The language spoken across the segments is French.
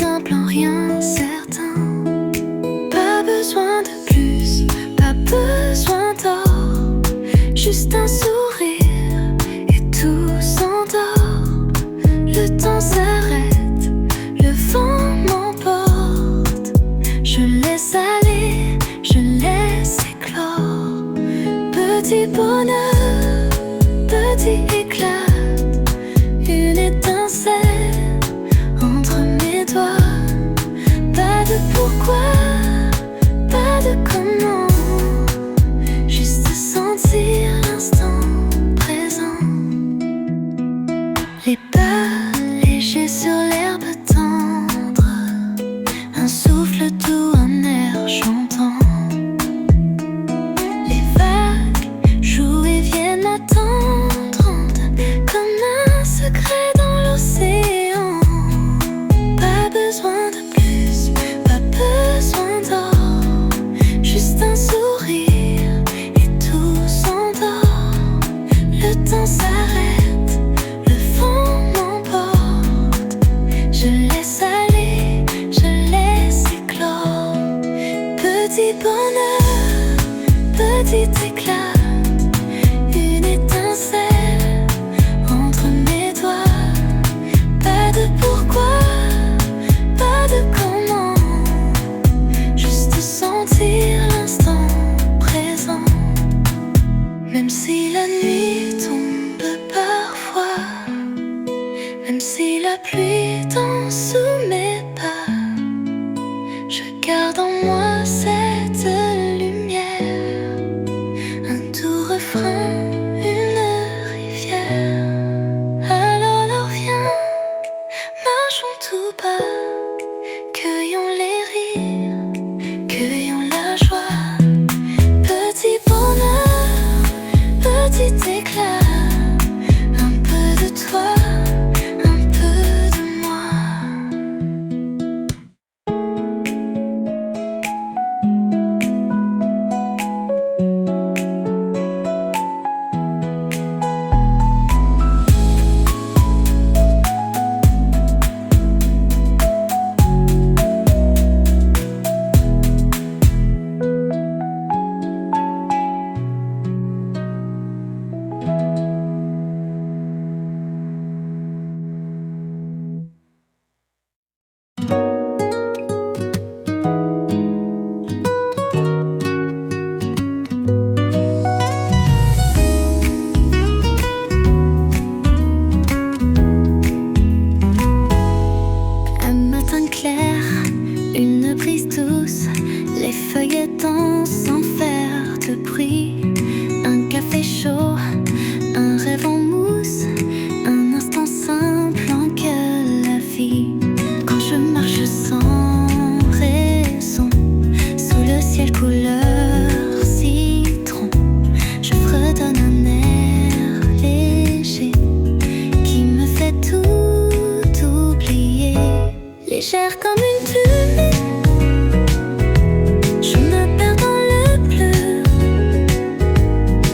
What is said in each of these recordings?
simple en rien certain. Pas besoin de plus, pas besoin d'or, juste un sourire et tout s'endort. Le temps s'arrête, le vent m'emporte. Je laisse aller, je laisse éclore. Petit bonheur, petit éclat, une étincelle entre mes doigts. Pas de pourquoi, pas de comment, juste sentir l'instant présent. Les pas légers sur l'herbe tendre, un souffle doux, un air chantant. Les vagues jouent et viennent m'attendre comme un secret dans l'océan. Pas besoin de plus, pas besoin d'or, juste un sourire et tout s'endort. Le temps s'arrête, le vent m'emporte. Je laisse aller, je laisse éclore. Petit bonheur, petit éclat, une étincelle entre mes doigts. Pas de pourquoi, pas de comment, juste sentir l'instant présent. Même si la nuit tombe parfois, même si la pluie danse sous mes pas, je garde en moi cette lumière, un doux refrain, une rivière. Alors viens, marchons tout bas, cueillons les rires, cueillons la joie. Petit bonheur, petit éclat, un peu de toi, un peu de moi. Un matin clair, une brise douce, les feuilles dansent sans faire de bruit. Un café chaud, un rêve en mousse, un instant simple en que la vie. Quand je marche sans raison, sous le ciel couleur citron, je fredonne un air léger qui me fait tout oublier. Légère comme une plume, je me perds dans le bleu.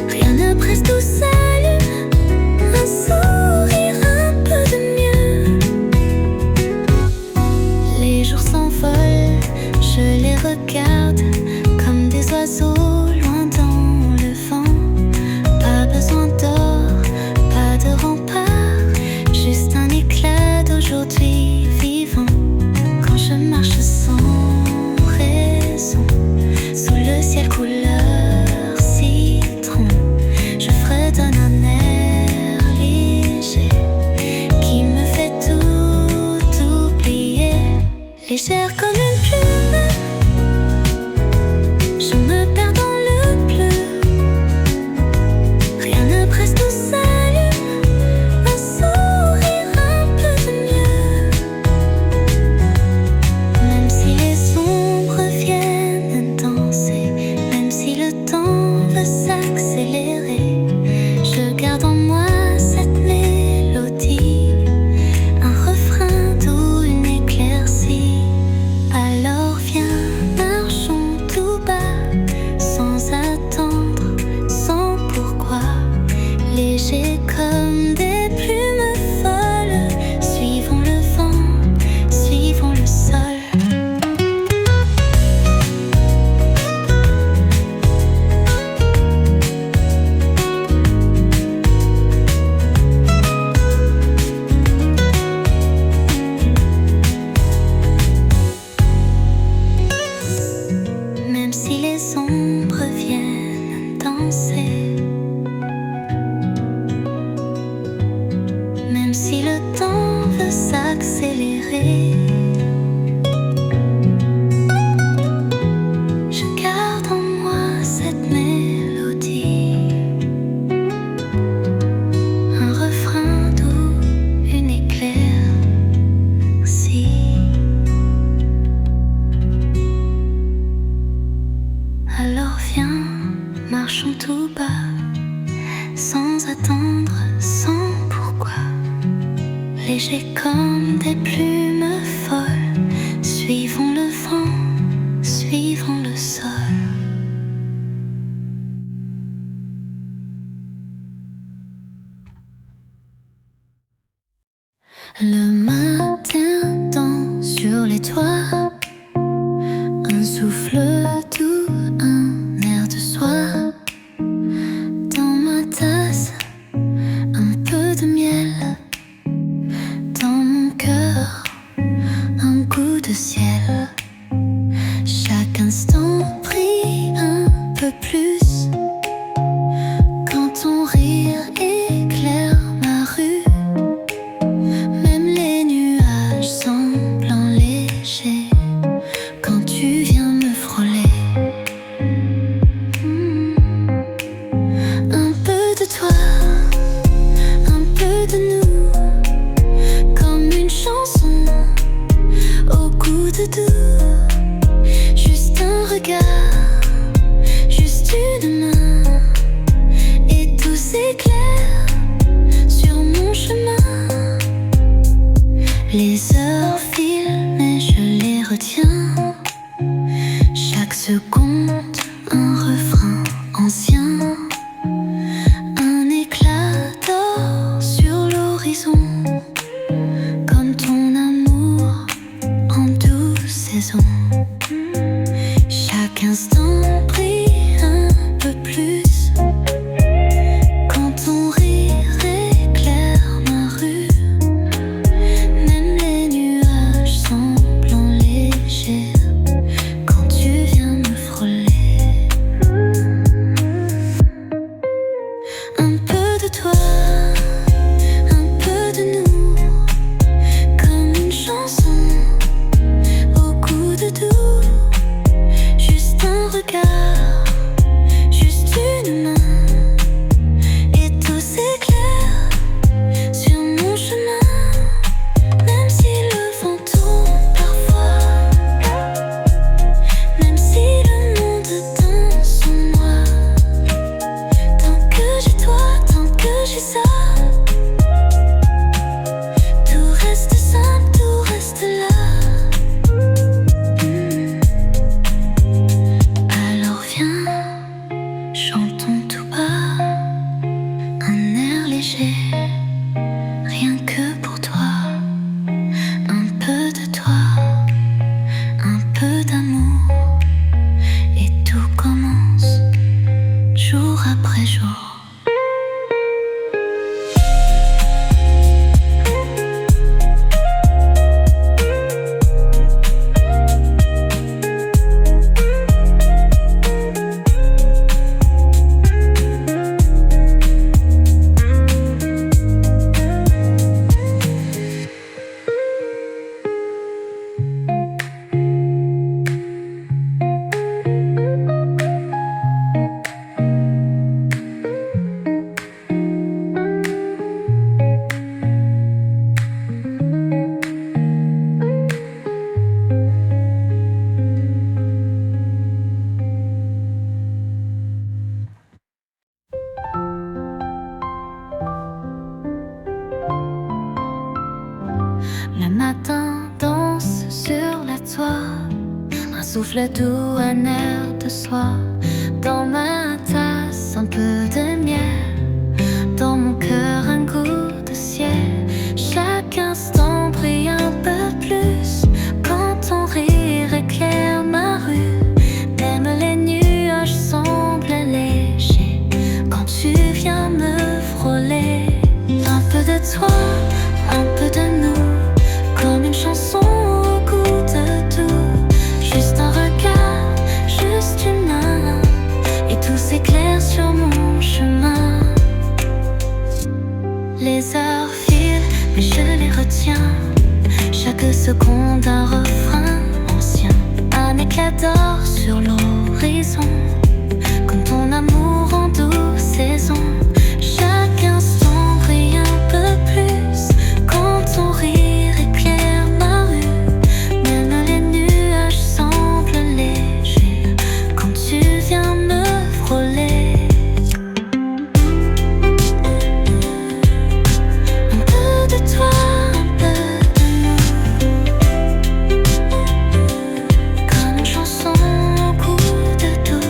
Rien ne presse, tout s'allume, un sourire, un peu de mieux. Les jours s'envolent, je les regarde comme des oiseaux loin dans le vent. Pas besoin d'or, pas de rempart, juste un éclat d'aujourd'hui vivant. Quand je marche sans raison, sous le ciel couleur citron, je fredonne un air léger qui me fait tout oublier. Légère comme une plume, je me perds dans le bleu. Rien ne presse, tout s'allume, un sourire, un peu de mieux. Même si les ombres viennent danser, même si le temps veut s'accélérer, je garde en moi cette mélodie, un refrain doux, une éclaircie. et toi, un souffle doux, un air de soie. Dans ma tasse, un peu de miel. Dans mon cœur, un goût de ciel. Chaque instant brille un peu plus. Quand ton rire éclaire ma rue, même les nuages semblent enlégés quand tu viens me frôler. Un peu de toi, un peu de nous, comme une chanson au goût de doux. Juste un regard, juste une main, et tout s'éclaire sur mon chemin. Les heures filent mais je les retiens. Chaque seconde un refrain ancien, un éclat d'or sur l'horizon, comme ton amour en douce saison. Chaque instant brille un peu plus. Quand ton rire éclaire ma rue, même les nuages semblent enlégés quand tu viens me frôler. Un peu de toi, un peu de nous, comme une chanson au goût de doux. Juste un regard, juste une main, et tout s'éclaire sur mon chemin. Même si le vent tourne parfois, même si le monde danse en moi, tant que j'ai toi, tant que j'ai ça, tout reste simple, tout reste là. Alors viens, chantons tout bas, un air léger, rien que pour toi. Un peu de toi, un peu d'amour, et tout commence jour après jour. Le matin danse sur la toile, un souffle doux, un air de soie. Dans ma tasse, un peu de miel. Dans mon cœur, un goût de ciel. Chaque instant brille un peu plus. Quand ton rire éclaire ma rue, même les nuages semblent légers quand tu viens me frôler. Un peu de toi, un peu de nous, comme une chanson au goût de doux. Juste un regard, juste une main, et tout s'éclaire sur mon chemin. Les heures filent, mais je les retiens. Chaque seconde un refrain ancien, un éclat d'or sur l'horizon, comme ton amour en douce saison. Chaque instant brille un peu plus. Quand ton rire éclaire ma rue, même les nuages semblent légers quand tu viens me frôler. Un peu de toi, un peu de nous, comme une chanson au goût de doux.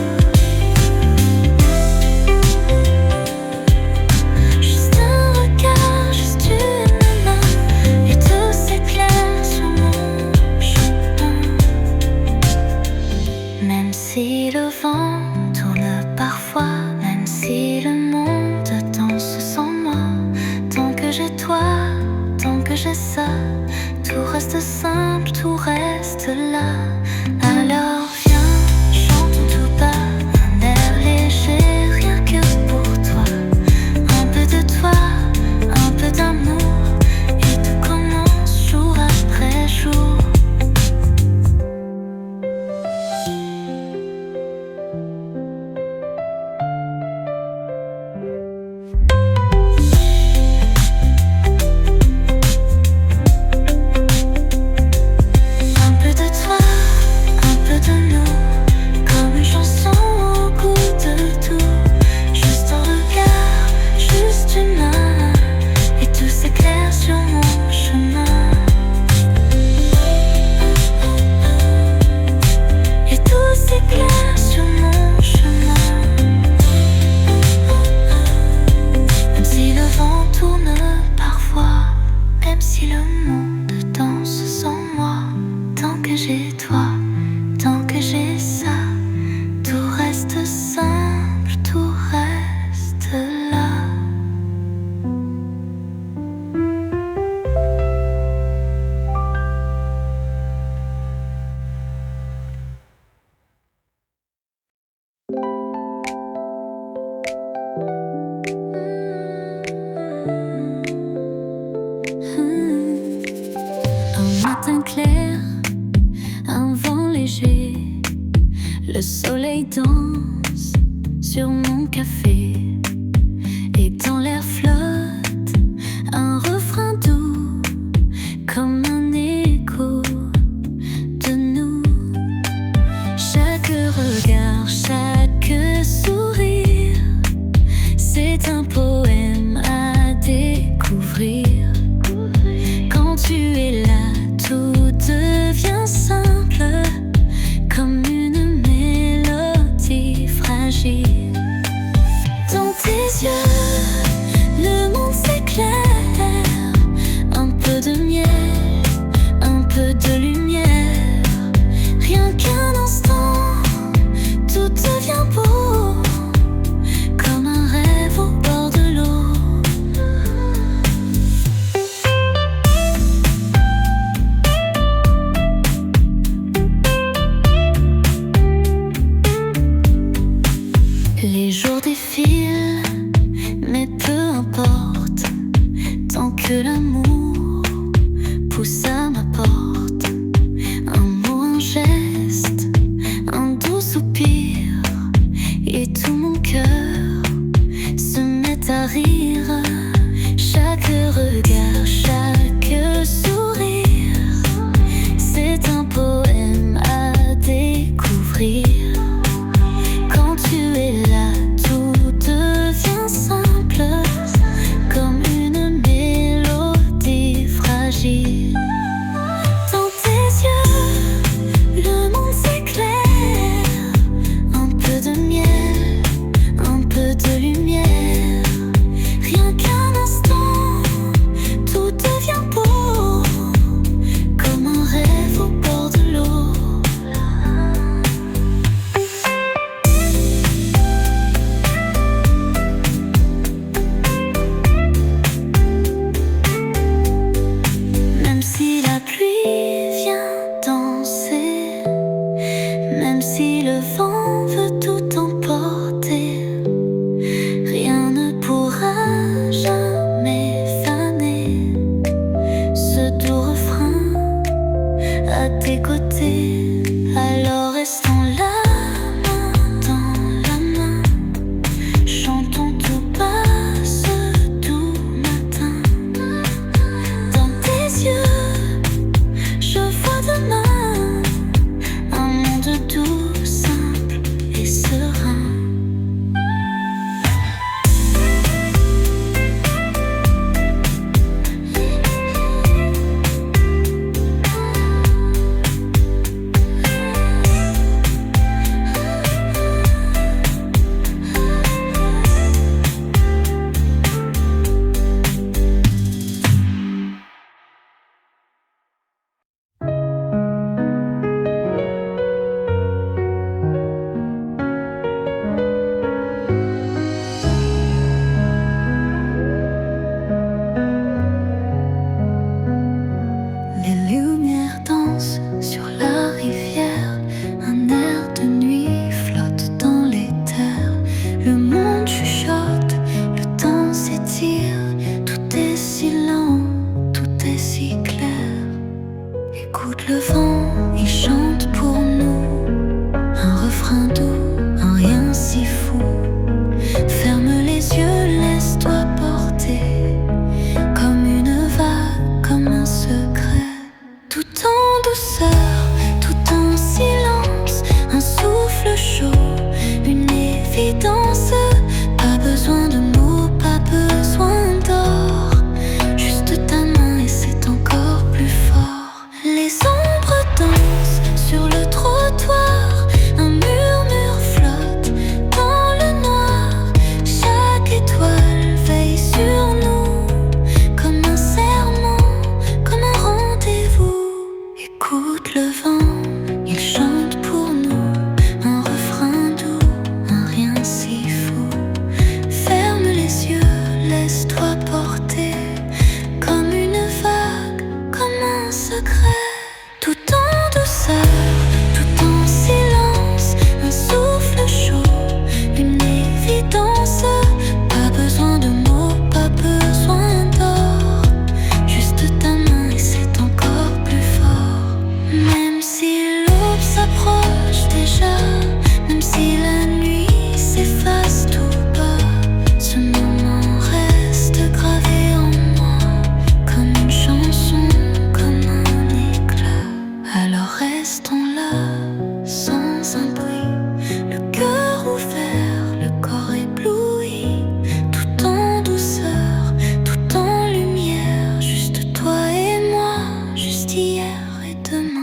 matin clair, un vent léger, le soleil danse sur mon café, et dans l'air flotte un refrain doux, comme un écho de nous. Chaque regard, chaque sourire, c'est un poème à découvrir. Quand tu es là, tout devient simple, comme une mélodie fragile. Dans tes yeux, le monde s'éclaire. Un peu de miel, un peu de lumière. Rien qu'un instant, tout devient beau, comme un rêve au bord de l'eau. Les jours défilent, mais peu importe, tant que l'amour pousse à ma porte. Un mot, un geste, un doux soupir, et tout mon cœur se met à rire. Chaque regard, chaque sourire, c'est un poème à découvrir. Quand tu es là, tout devient simple, comme une mélodie fragile. Dans tes yeux, le monde s'éclaire. Un peu de miel, un peu de lumière. Rien qu'un instant, tout devient beau, comme un rêve au bord de l'eau. Même si la pluie vient danser, même si le vent veut tout emporter, rien ne pourra jamais faner ce doux refrain à tes côtés. Alors restons là, main dans la main, chantons tout bas ce doux matin. Dans tes yeux, je vois demain un monde doux, simple et serein. Les lumières dansent sur la rivière, un air de nuit flotte dans les terres. Le monde chuchote, le temps s'étire, tout est si lent, tout est si clair. Écoute le vent, il chante pour nous, un refrain doux, un rien si fou. Ferme les yeux, laisse-toi porter, comme une vague, comme un secret. Tout en douceur, tout en silence, un souffle chaud, une évidence. Pas besoin de mots, pas besoin d'or, juste ta main et c'est encore plus fort. Les ombres dansent sur le trottoir, un murmure flotte dans le noir. Chaque étoile veille sur nous, comme un serment, comme un rendez-vous. Écoute le vent, il chante pour nous, un refrain doux, un rien si fou. Ferme les yeux, laisse-toi porter, comme une vague, comme un secret. Tout en douceur, tout en silence, un souffle chaud, une évidence. Pas besoin de mots, pas besoin d'or, juste ta main et c'est encore plus fort. cherche déjà, même si la nuit s'efface tout bas. Ce moment reste gravé en moi, comme une chanson, comme un éclat. Alors restons là, sans un bruit, le cœur ouvert, le corps ébloui, tout en douceur, tout en lumière. Juste toi et moi, juste hier et demain.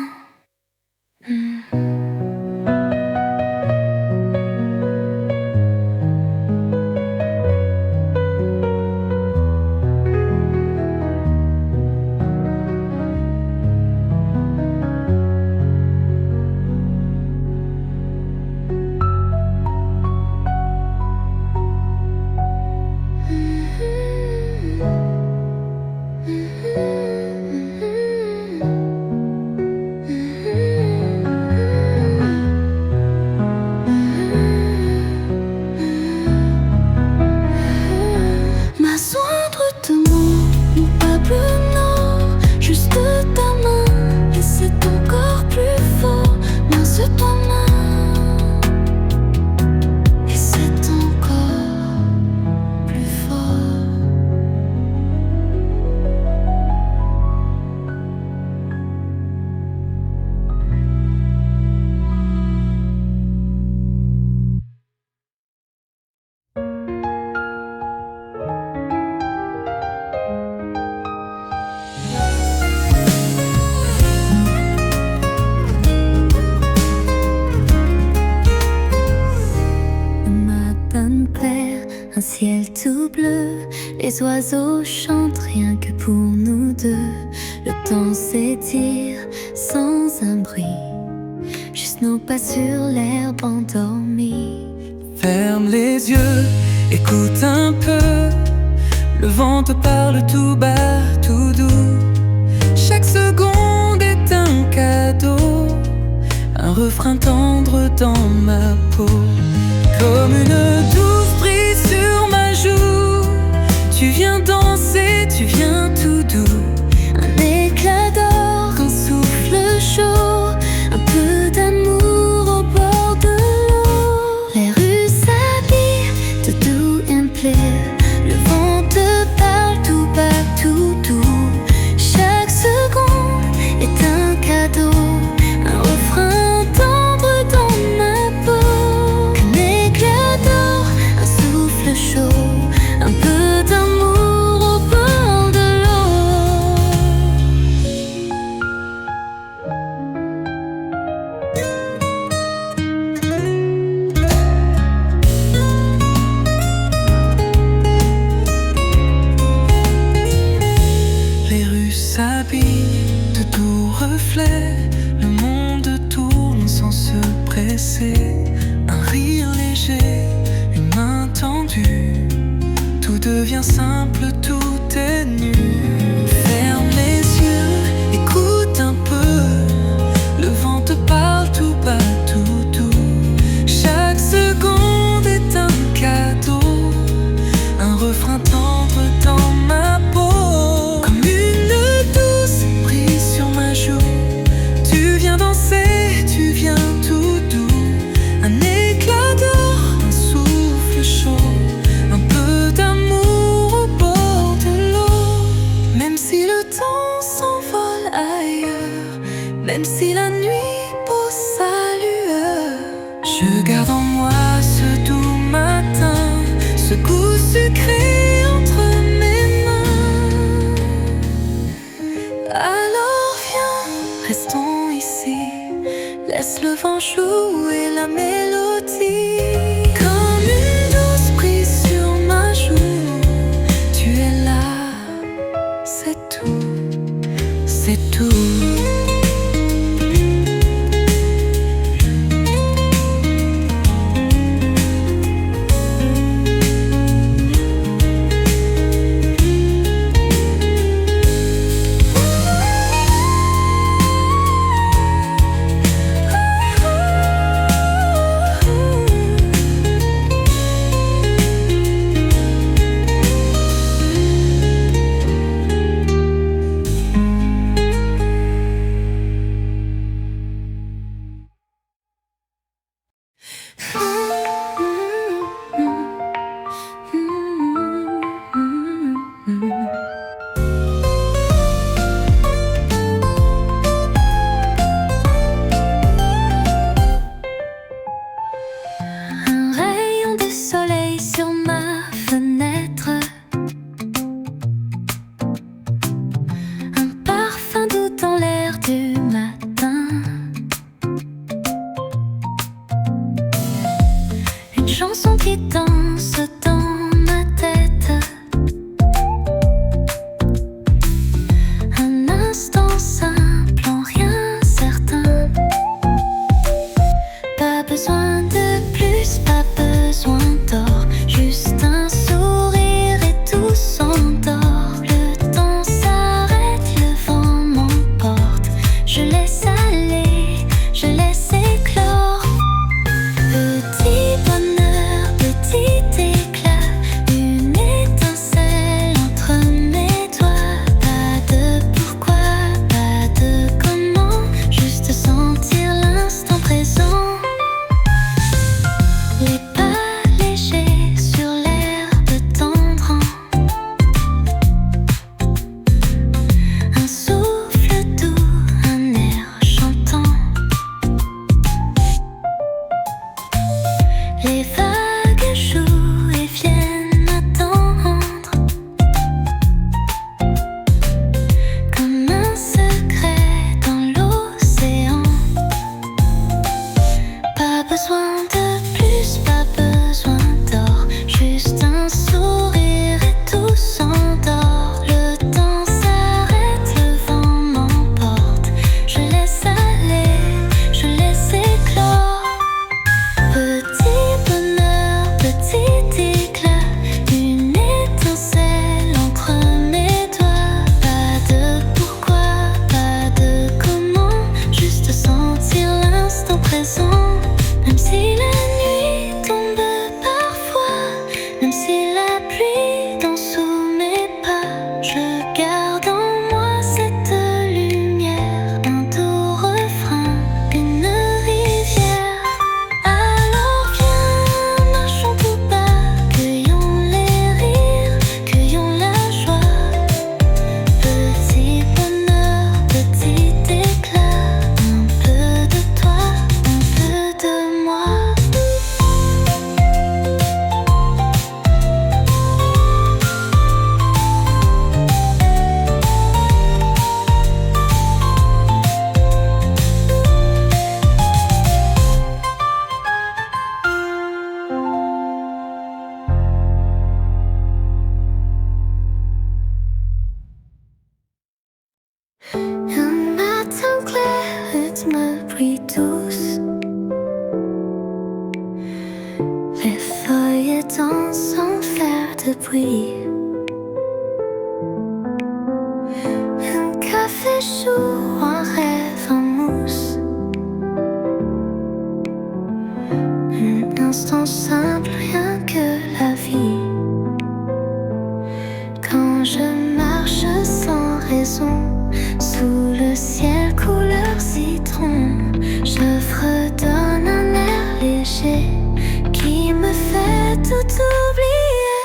Un ciel tout bleu, les oiseaux chantent rien que pour nous deux. Le temps s'étire sans un bruit, juste nos pas sur l'herbe endormie. Ferme les yeux, écoute un peu, le vent te parle tout bas, tout doux. Chaque seconde est un cadeau, un refrain tendre dans ma peau. Comme une douce brise sur ma joue, tu viens danser, tu viens tout doux. Un éclat d'or, un souffle chaud, un peu d'amour au bord de l'eau. Les rues s'habillent de doux and clear, le vent te parle tout bas, tout doux. Chaque seconde est un cadeau, un refrain tendre dans ma peau. Qu'un éclat d'or, un souffle chaud, un peu d'amour au bord de Les rues s'habillent de doux reflets, le monde tourne sans se presser. Un rire léger, une main tendue, tout devient simple, tout est nu. Ferme les yeux, écoute un peu, le vent te parle tout bas, tout doux. Chaque seconde est un cadeau, un refrain tendre dans ma peau. Comme une douce brise sur ma joue, tu viens danser, tu viens tout doux. Un éclat d'or, un souffle chaud, un peu d'amour au bord de l'eau. Même si le temps s'envole ailleurs, même si la nuit pose sa lueur, je garde en moi ce doux matin, ce goût sucré entre mes mains. Alors viens, restons ici, laisse le vent jouer la mélodie. Comme une douce brise sur ma joue, tu es là, c'est tout, c'est tout. qui dansent dans ma tête. Un instant simple en rien certain. Pas besoin de plus, pas besoin d'or. Juste un sourire et tout s'endort. Le temps s'arrête, le vent m'emporte. Je laisse aller, je laisse éclore. Petit bonheur, petit éclat, une étincelle entre mes doigts. Pas de pourquoi, pas de comment, juste sentir l'instant présent. Les pas légers sur l'herbe tendre. Un souffle doux, un air chantant. Les vagues jouent et viennent m'attendre. Comme un secret dans l'océan. Pas besoin de plus, pas besoin d'or. Juste un sourire et tout s'endort. Le temps s'arrête, le vent m'emporte. Je laisse aller, je laisse éclore. Petit bonheur, petit éclat, une étincelle entre mes doigts. Pas de pourquoi, pas de comment, juste sentir l'instant présent. Même si la nuit tombe parfois, même si la pluie danse sous mes pas, je garde en moi cette lumière, un doux refrain, une rivière. Alors viens, marchons tout bas, cueillons les rires, cueillons la joie. Petit bonheur, petit éclat, un peu de toi, un peu de moi. Un matin clair, rythme pluie douce. Les feuilles dansent sans faire de bruit. Un café chaud, un rêve en mousse. Un instant simple, rien que la vie. Quand je marche sans raison, sous le ciel couleur citron, je fredonne un air léger qui me fait tout oublier.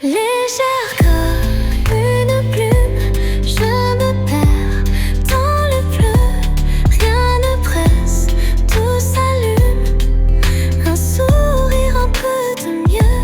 Légère comme une plume, je me perds dans le bleu. Rien ne presse, tout s'allume. Un sourire, un peu de mieux.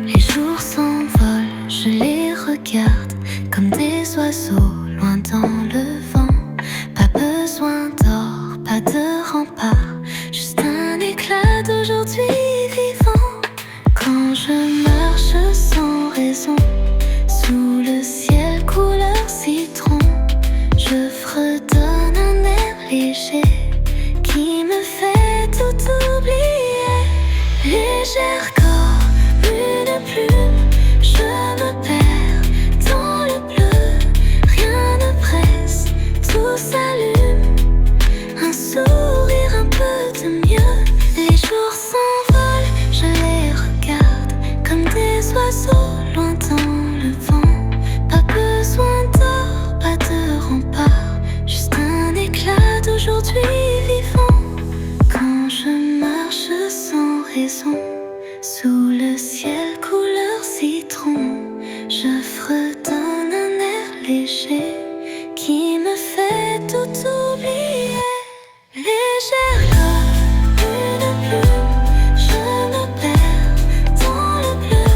Les jours s'envolent, je les regarde comme des oiseaux loin dans le vent. Pas besoin d'or, pas de rempart, juste un éclat d'aujourd'hui vivant. Quand je marche sans raison, sous le ciel couleur citron, je fredonne un air léger qui me fait tout oublier. Légère comme une plume, je me perds dans le bleu. Rien ne presse, tout s'allume. Un sourire, un peu de mieux. Les jours s'envolent, je les regarde comme des oiseaux loin dans le vent. Pas besoin d'or, pas de rempart, juste un éclat d'aujourd'hui vivant. Quand je marche sans raison, sous le ciel couleur citron, je fredonne un air léger qui me fait tout oublier. Légère comme une plume, je me perds dans le bleu.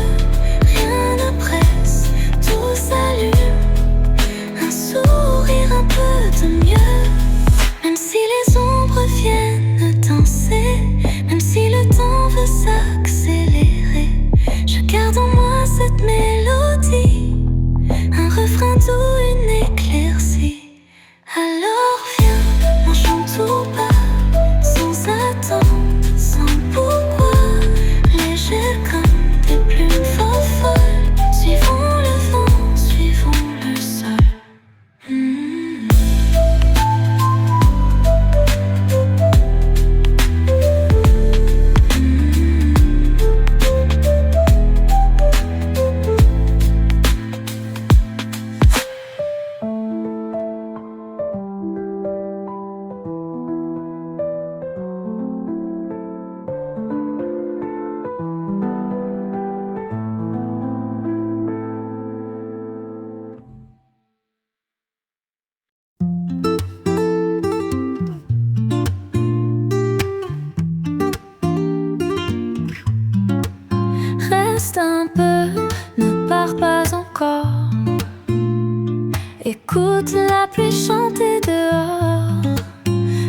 écoute la pluie chanter dehors.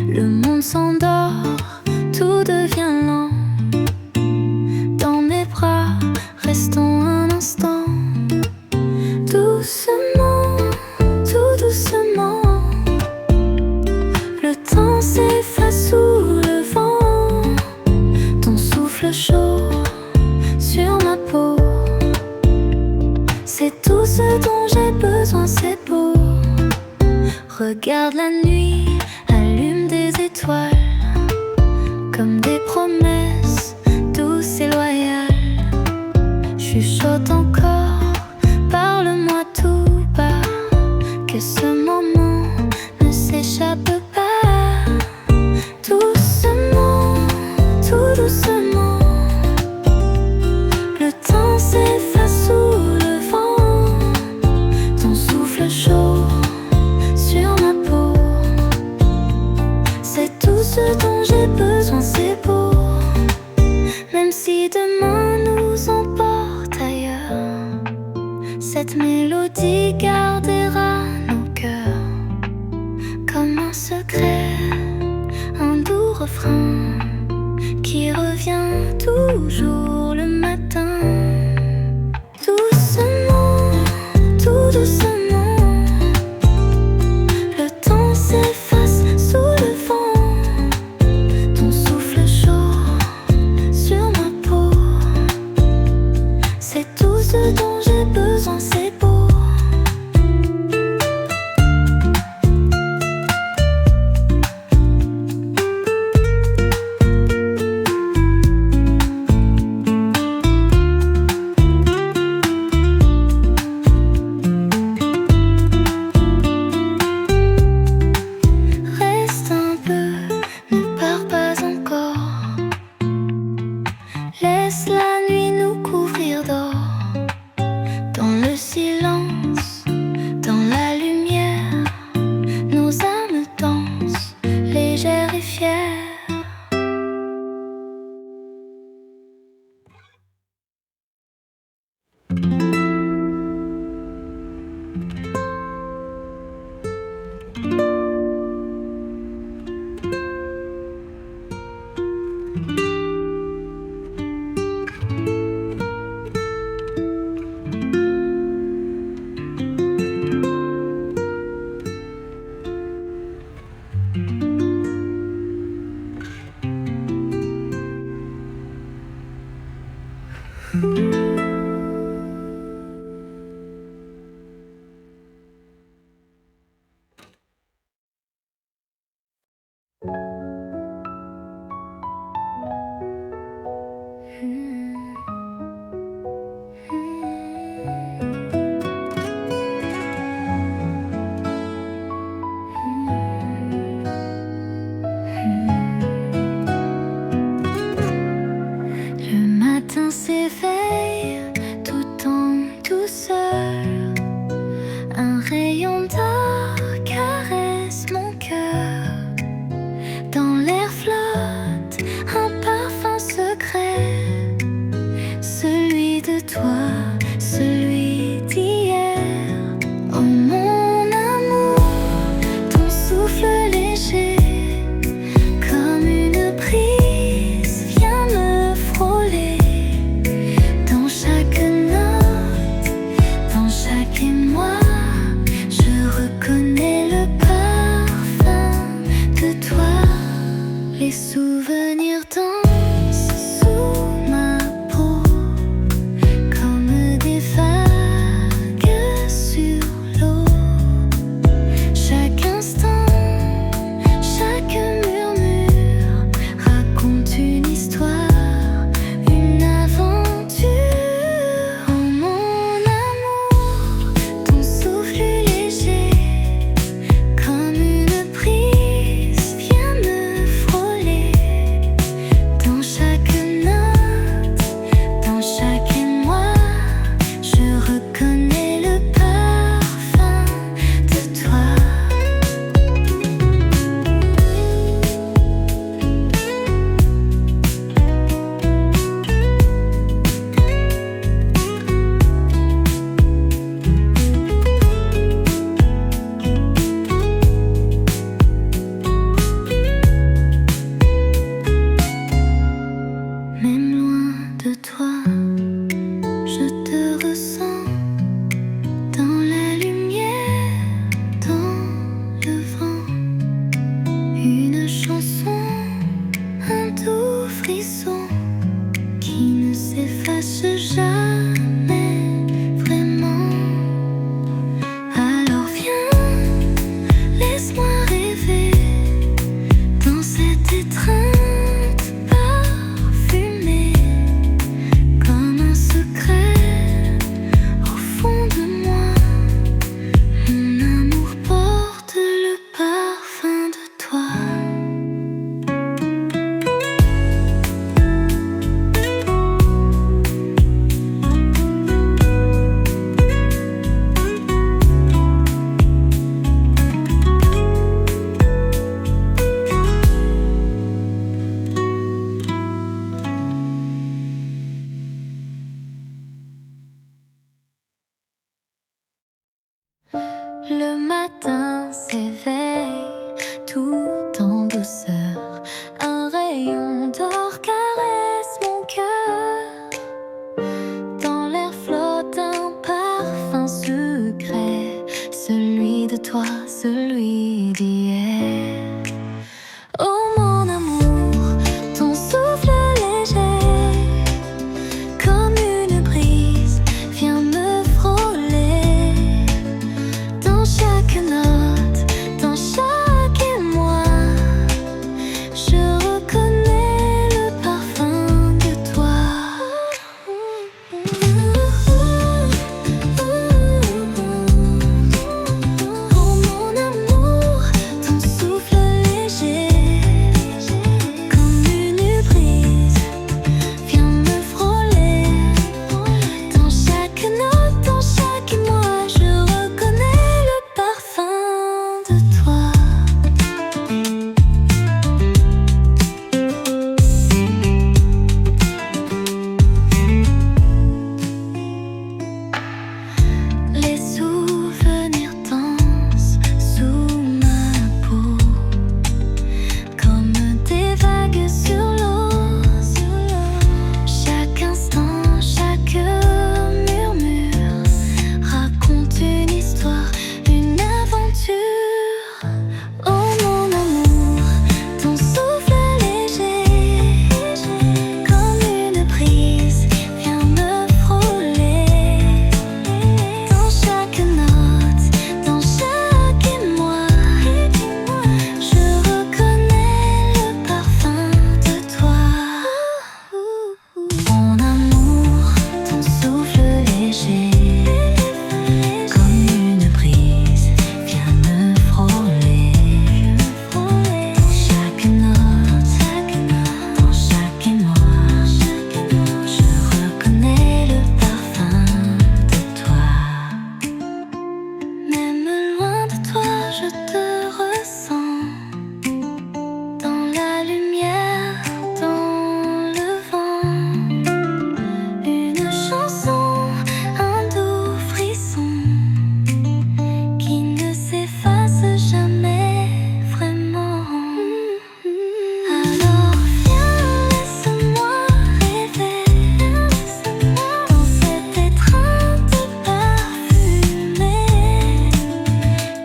Le monde s'endort, tout devient lent. Dans mes bras, restons un instant. Doucement, tout doucement. Le temps s'efface sous le vent. Ton souffle chaud sur ma peau. C'est tout ce dont j'ai besoin, c'est beau. Regarde la nuit, allume des étoiles, comme des promesses douces et loyales. Chuchote encore, parle-moi tout bas, que ce moment ne s'échappe pas. Doucement, tout doucement. Le temps s'efface sous le vent. Ton souffle chaud sur ma peau. C'est tout ce dont j'ai besoin, c'est beau. Même si demain nous emporte ailleurs, cette mélodie gardera nos cœurs comme un secret, un doux refrain qui revient toujours le matin. Doucement, tout doucement. Le temps s'efface sous le vent. Ton souffle chaud sur ma peau. C'est tout ce dont j'ai besoin, c'est beau. Reste un peu, ne pars pas encore. Laisse la nuit nous couvrir d'or. Dans le silence, dans la lumière, nos âmes dansent, légères et fières. Le matin s'éveille tout en douceur. Un rayon d'or caresse mon cœur. Dans l'air flotte un parfum secret, celui de toi, celui d'hier. Oh mon amour, ton souffle léger, comme une brise, vient me frôler. Dans chaque note, dans chaque émoi, je reconnais le parfum de toi. Les souvenirs dansent sous ma peau, comme des vagues sur l'eau. Chaque instant, chaque murmure raconte une histoire, une aventure. Oh mon amour, ton souffle léger, comme une brise, vient me frôler. laisse jamais vraiment. Alors viens, laisse-moi rêver dans cette étreinte parfumée, comme un secret au fond de moi. Mon amour porte le parfum de toi. Le matin s'éveille tout en douceur. Un rayon d'or caresse mon cœur. Dans l'air flotte un parfum secret, celui de toi, celui d'hier. Oh mon amour, ton souffle léger, comme une brise, vient me frôler. Dans chaque note, dans chaque émoi, je reconnais le parfum de toi. Oh mon amour, ton souffle léger, comme une brise, vient me frôler. Dans chaque note, dans chaque émoi, je reconnais le parfum de toi. Les souvenirs dansent sous ma peau, comme des vagues sur l'eau. Chaque instant, chaque murmure raconte une histoire, une aventure. Oh mon amour, ton souffle léger, comme une brise, vient me frôler. Dans chaque note, dans chaque émoi, je reconnais le parfum de toi. Mon amour, ton souffle léger, comme une brise, vient me frôler. Chaque note, dans chaque émoi, je reconnais le parfum de toi. Même loin de toi, je te ressens. Dans la lumière, dans le vent, une chanson, un doux frisson qui ne s'efface jamais vraiment. Alors viens, laisse-moi rêver dans cette étreinte parfumée,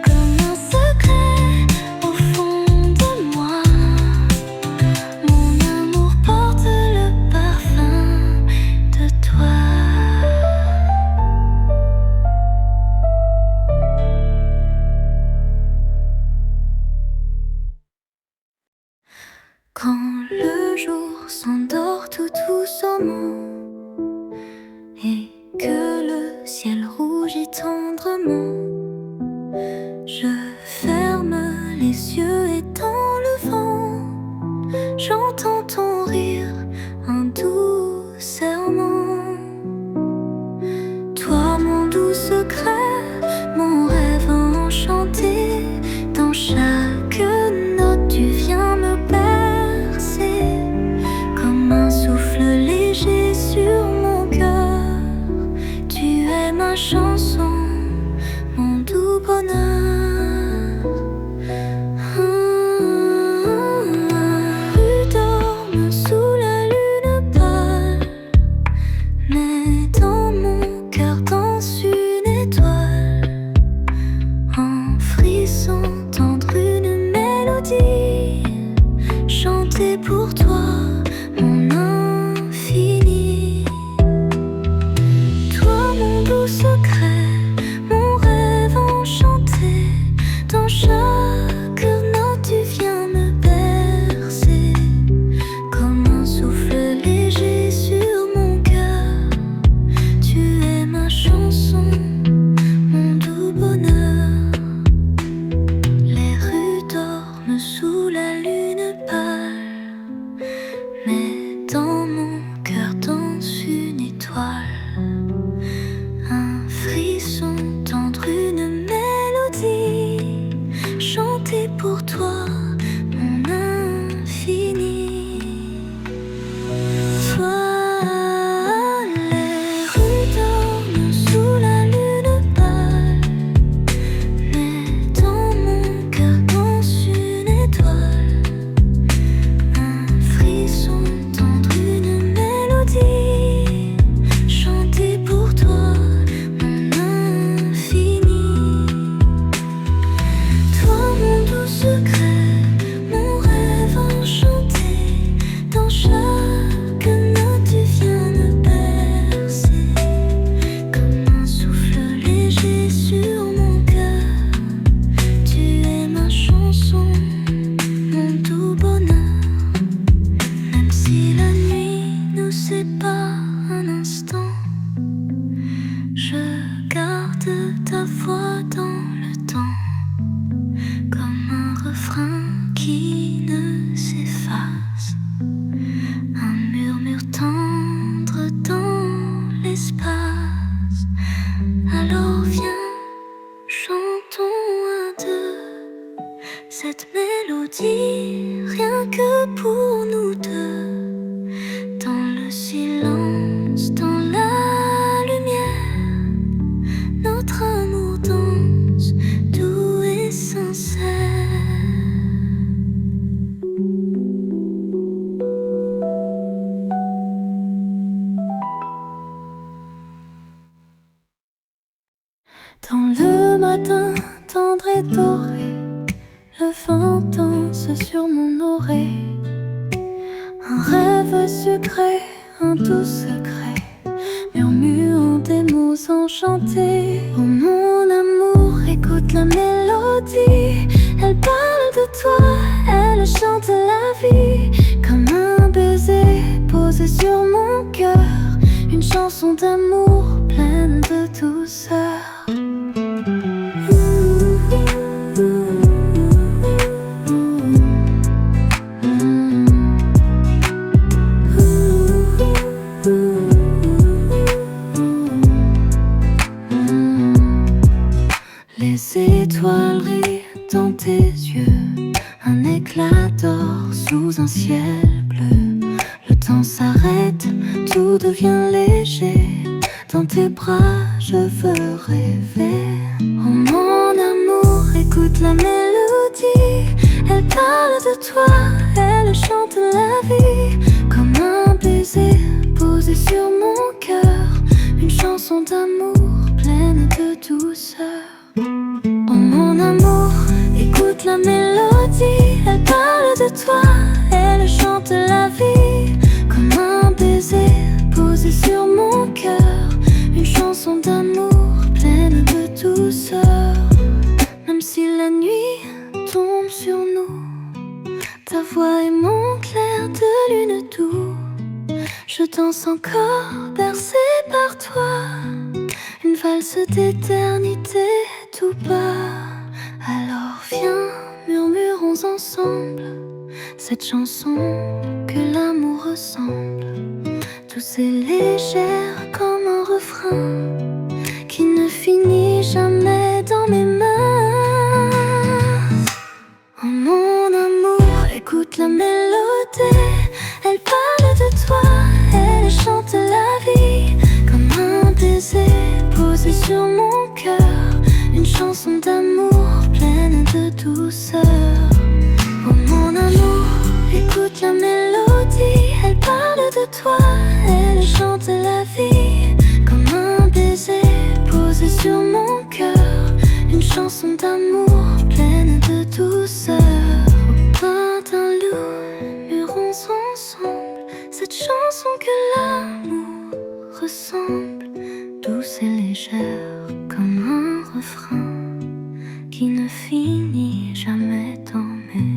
comme un secret au fond de moi. Mon amour porte le parfum de toi. Quand le jour s'endort tout doucement et que le ciel rougit tendrement, je ferme les yeux et dans le vent, j'entends ton rire, un doux serment. Toi mon doux secret, mon rêve enchanté, dans chaque note tu viens me bercer, comme un souffle léger sur mon cœur. Tu es ma chanson, mon doux bonheur. Rue dorme sous la Dans le matin tendre et doré, le vent danse sur mon oreille. Un rêve sucré, un doux secret, murmurant des mots enchantés. Oh mon amour, écoute la mélodie. Elle parle de toi, elle chante la vie. Comme un baiser posé sur mon cœur, une chanson d'amour pleine de douceur. Les étoiles brillent dans tes yeux, un éclat d'or sous un ciel bleu. Le temps s'arrête, tout devient léger. Dans tes bras, je veux rêver. Oh mon amour, écoute la mélodie. Elle parle de toi, elle chante la vie. Comme un baiser posé sur mon cœur, une chanson d'amour pleine de douceur. Oh mon amour, écoute la mélodie. Elle parle de toi, elle chante la vie. Comme un baiser posé sur mon cœur, une chanson d'amour pleine de douceur. Même si la nuit tombe sur nous, ta voix est mon clair de lune doux. Je danse encore bercée par toi, une valse d'éternité tout bas. Alors viens, murmurons ensemble cette chanson que l'amour ressemble, douce et légère comme un refrain qui ne finit jamais dans mes mains. Oh mon amour, écoute la mélodie. Elle parle de toi, elle chante la vie. Comme un baiser posé sur mon cœur, une chanson d'amour pleine de douceur. Oh mon amour, écoute la mélodie. Elle parle de toi, elle chante la vie. Comme un baiser posé sur mon cœur, une chanson d'amour pleine de douceur. Au bord d'un loup, murmurons ensemble cette chanson que l'amour ressemble, douce et légère comme un refrain qui ne finit jamais dans mes mains.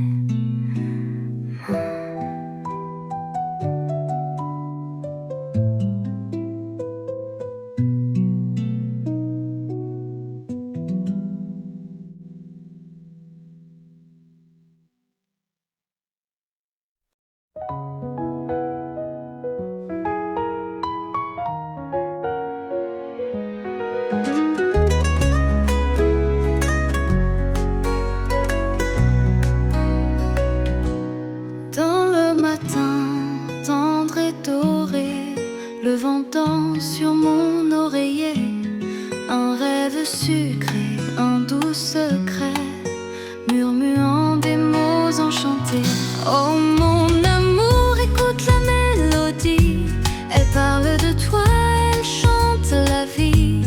Dans le matin, tendre et doré, le vent danse sur mon oreiller. Un rêve sucré, un doux secret, murmurant des mots enchantés. Oh mon amour, écoute la mélodie. Elle parle de toi, elle chante la vie.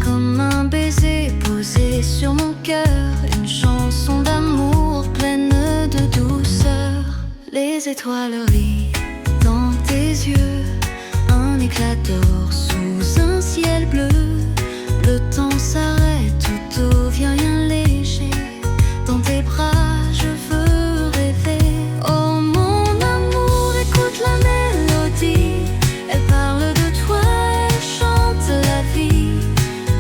Comme un baiser posé sur mon cœur, une chanson d'amour pleine de douceur. Les étoiles rient dans tes yeux, un éclat d'or sous un ciel bleu. Le temps s'arrête, tout devient léger. Dans tes bras, je veux rêver. Oh mon amour, écoute la mélodie. Elle parle de toi, elle chante la vie.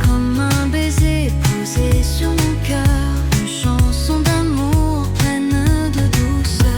Comme un baiser posé sur mon cœur, une chanson d'amour pleine de douceur.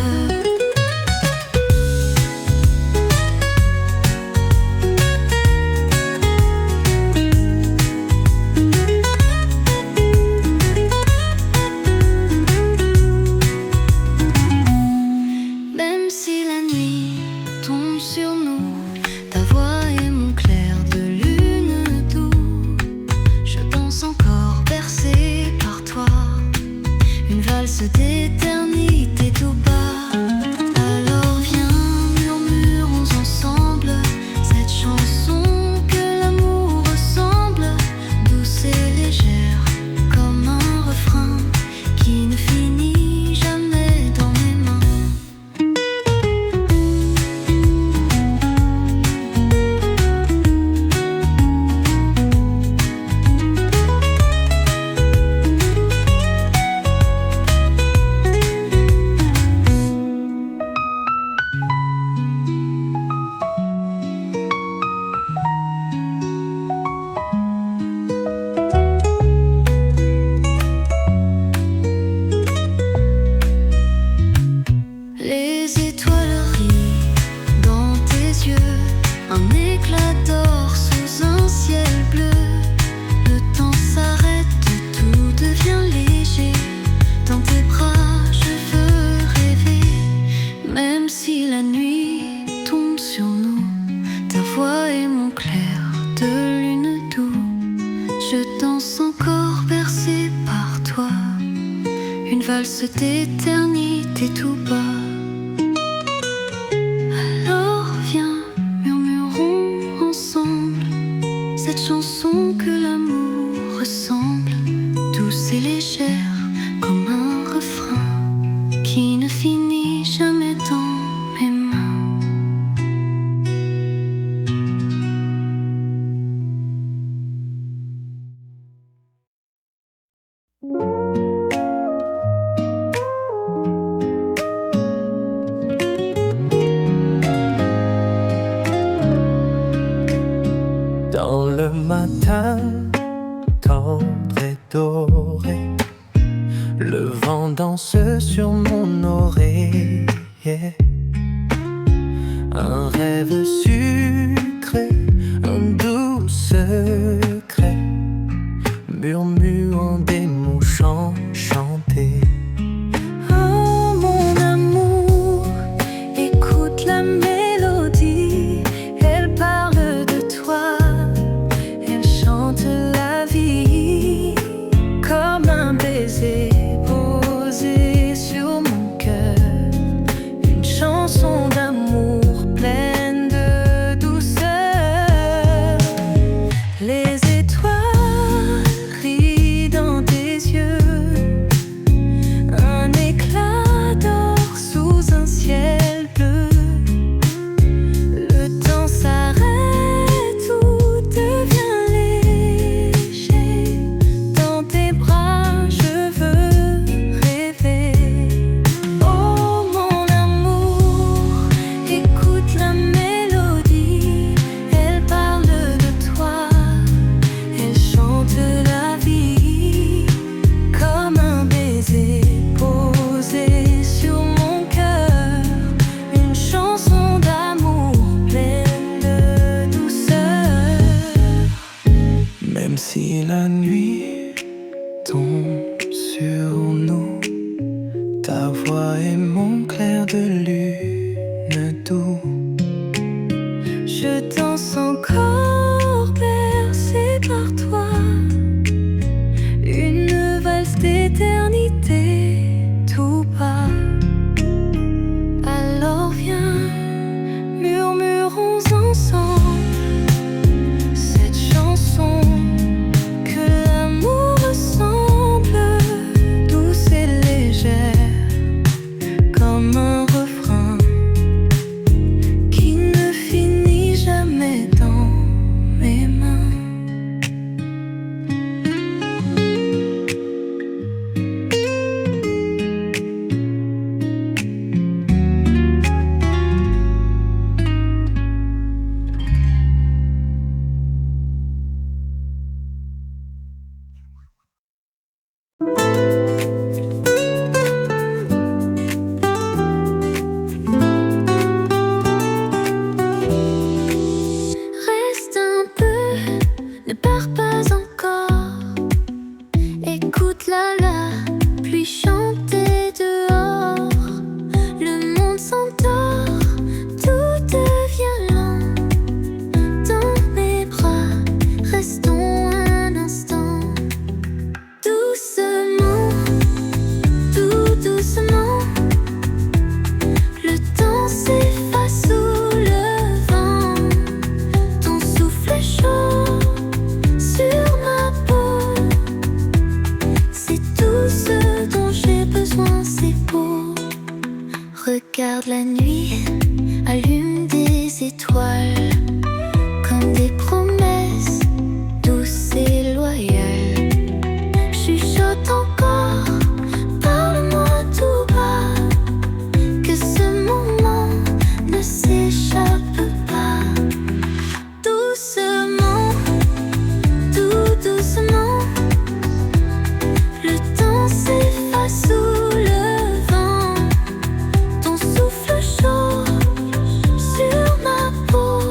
valse d'éternité tout bas. Alors viens, murmurons ensemble cette chanson que l'amour ressemble, douce et légère comme un refrain qui ne finit jamais dans mes mains. Dans le matin tendre et doré, le vent danse sur mon oreiller. Un rêve sucré, un doux secret, murmurant des mots chantés. Oh mon amour, écoute la mélodie, elle parle de toi, elle chante la vie comme un baiser posé sur mon cœur, une chanson d'amour pleine de douceur. Les étoiles rient dans tes yeux, un éclat d'or sous un ciel bleu. Le temps s'arrête, tout devient léger. Dans tes bras, je veux rêver. Oh mon amour, écoute la mélodie, elle parle de toi, elle chante la vie comme un baiser posé sur mon cœur, une chanson d'amour pleine de douceur. Même si la nuit tombe sur nous, ta voix est mon clair de lune doux. Je danse encore bercée par toi, une valse d'éternité tout bas. Alors viens, murmurons ensemble cette chanson que l'amour ressemble, douce et légère comme un refrain qui ne finit jamais dans mes mains. Reste un peu, ne pars pas encore. Écoute la pluie chanter dehors. Le monde s'endort, tout devient lent. Dans mes bras, restons un instant. Doucement, tout doucement, le temps s'efface sous le vent. Ton souffle chaud sur ma peau, c'est tout ce dont j'ai besoin, c'est beau. Regarde la nuit, allume des étoiles comme des promesses douces et loyales. Chuchote encore, parle-moi tout bas, que ce moment ne s'échappe pas. Doucement, tout doucement, le temps s'efface sous le vent. Ton souffle chaud sur ma peau,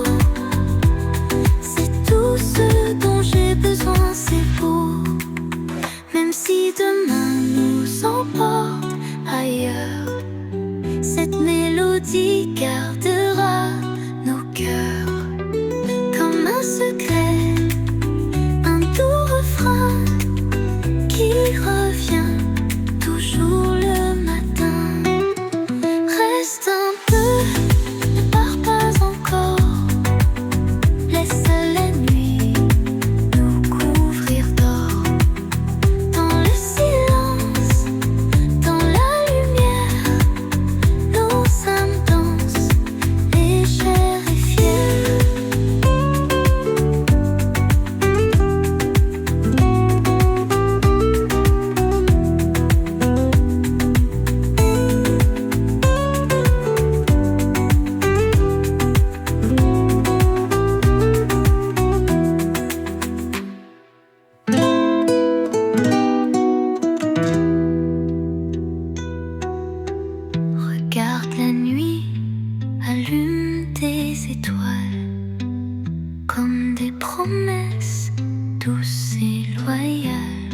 les étoiles, comme des promesses douces et loyales.